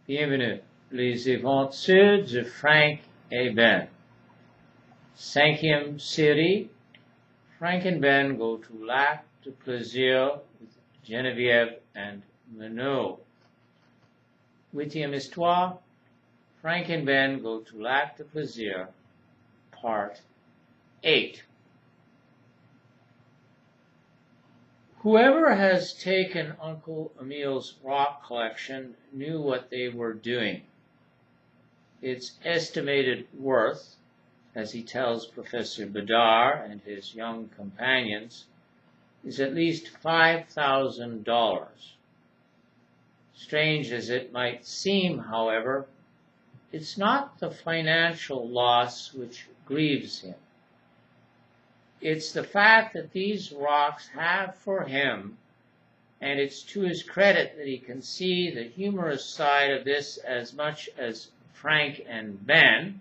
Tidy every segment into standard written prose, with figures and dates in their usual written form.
Bienvenue, les aventures de Frank et Ben. 5e série, Frank and Ben go to Lac de Plaisir with Geneviève and Minot. 8e histoire, Frank and Ben go to Lac de Plaisir, Part 8. Whoever has taken Uncle Emile's rock collection knew what they were doing. Its estimated worth, as he tells Professor Bedard and his young companions, is at least $5,000. Strange as it might seem, however, it's not the financial loss which grieves him. It's the fact that these rocks have for him, and it's to his credit that he can see the humorous side of this as much as Frank and Ben,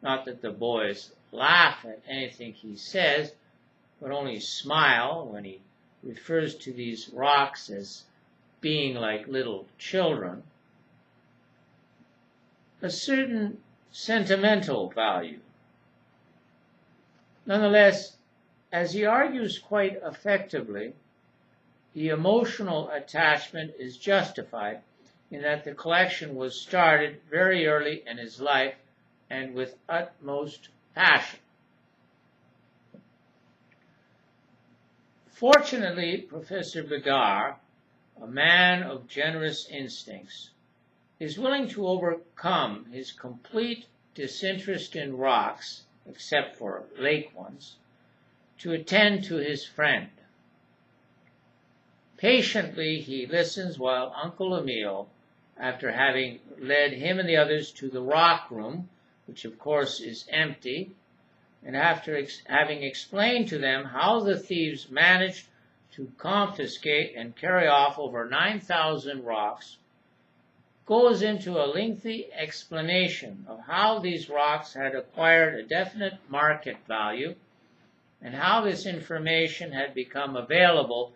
not that the boys laugh at anything he says, but only smile when he refers to these rocks as being like little children, a certain sentimental value. Nonetheless, as he argues quite effectively, the emotional attachment is justified in that the collection was started very early in his life and with utmost passion. Fortunately, Professor Bedard, a man of generous instincts, is willing to overcome his complete disinterest in rocks, except for lake ones, to attend to his friend. Patiently he listens while Uncle Emile, after having led him and the others to the rock room, which of course is empty, and after having explained to them how the thieves managed to confiscate and carry off over 9,000 rocks, goes into a lengthy explanation of how these rocks had acquired a definite market value and how this information had become available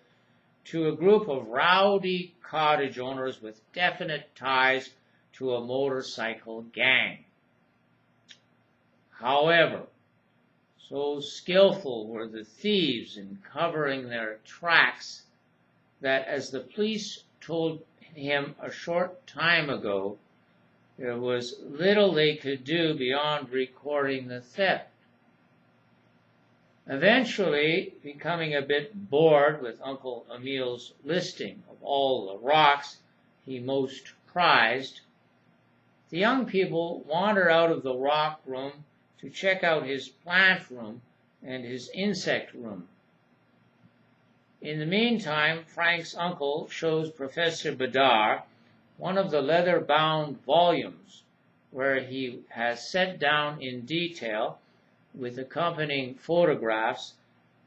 to a group of rowdy cottage owners with definite ties to a motorcycle gang. However, so skillful were the thieves in covering their tracks that, as the police told him a short time ago, there was little they could do beyond recording the theft. Eventually, becoming a bit bored with Uncle Emile's listing of all the rocks he most prized, the young people wander out of the rock room to check out his plant room and his insect room. In the meantime, Frank's uncle shows Professor Bedard one of the leather-bound volumes where he has set down in detail, with accompanying photographs,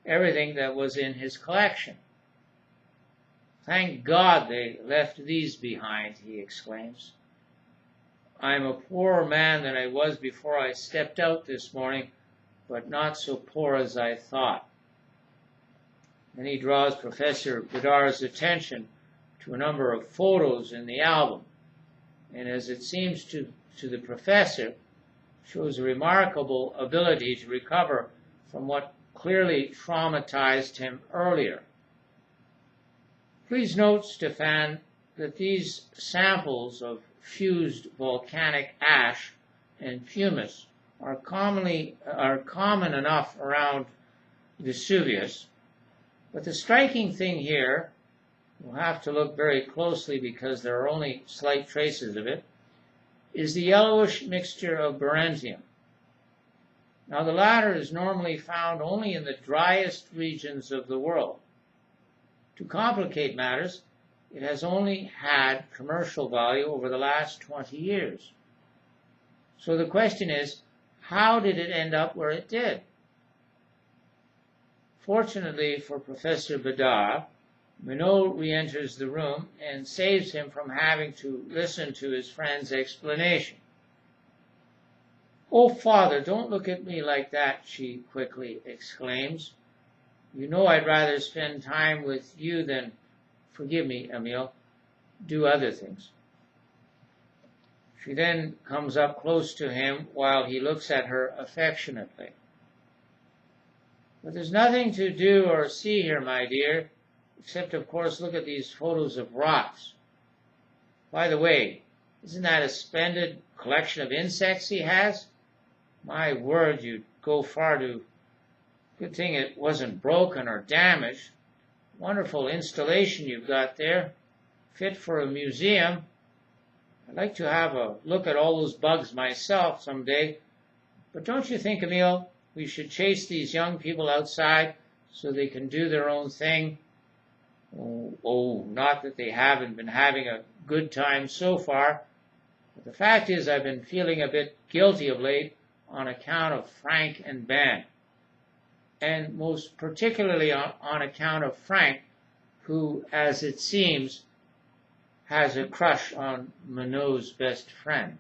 everything that was in his collection. "Thank God they left these behind," he exclaims. "I'm a poorer man than I was before I stepped out this morning, but not so poor as I thought." Then he draws Professor Bedard's attention to a number of photos in the album, and as it seems to the professor, shows a remarkable ability to recover from what clearly traumatized him earlier. Please note, Stefan, that these samples of fused volcanic ash and pumice are common enough around Vesuvius, but the striking thing here, we'll have to look very closely because there are only slight traces of it, is the yellowish mixture of berentium. Now, the latter is normally found only in the driest regions of the world. To complicate matters, it has only had commercial value over the last 20 years. So the question is, how did it end up where it did? Fortunately for Professor Bedard, Minot re-enters the room and saves him from having to listen to his friend's explanation. "Oh, Father, don't look at me like that," she quickly exclaims. "You know I'd rather spend time with you than, forgive me, Emile, do other things." She then comes up close to him while he looks at her affectionately. But there's nothing to do or see here, my dear, except, of course, look at these photos of rocks. By the way, isn't that a splendid collection of insects he has? My word, you'd go far to... Good thing it wasn't broken or damaged. Wonderful installation you've got there. Fit for a museum. I'd like to have a look at all those bugs myself someday. But don't you think, Emile, we should chase these young people outside so they can do their own thing? Oh, not that they haven't been having a good time so far. But the fact is I've been feeling a bit guilty of late on account of Frank and Ben. And most particularly on account of Frank, who, as it seems, has a crush on Minot's best friend.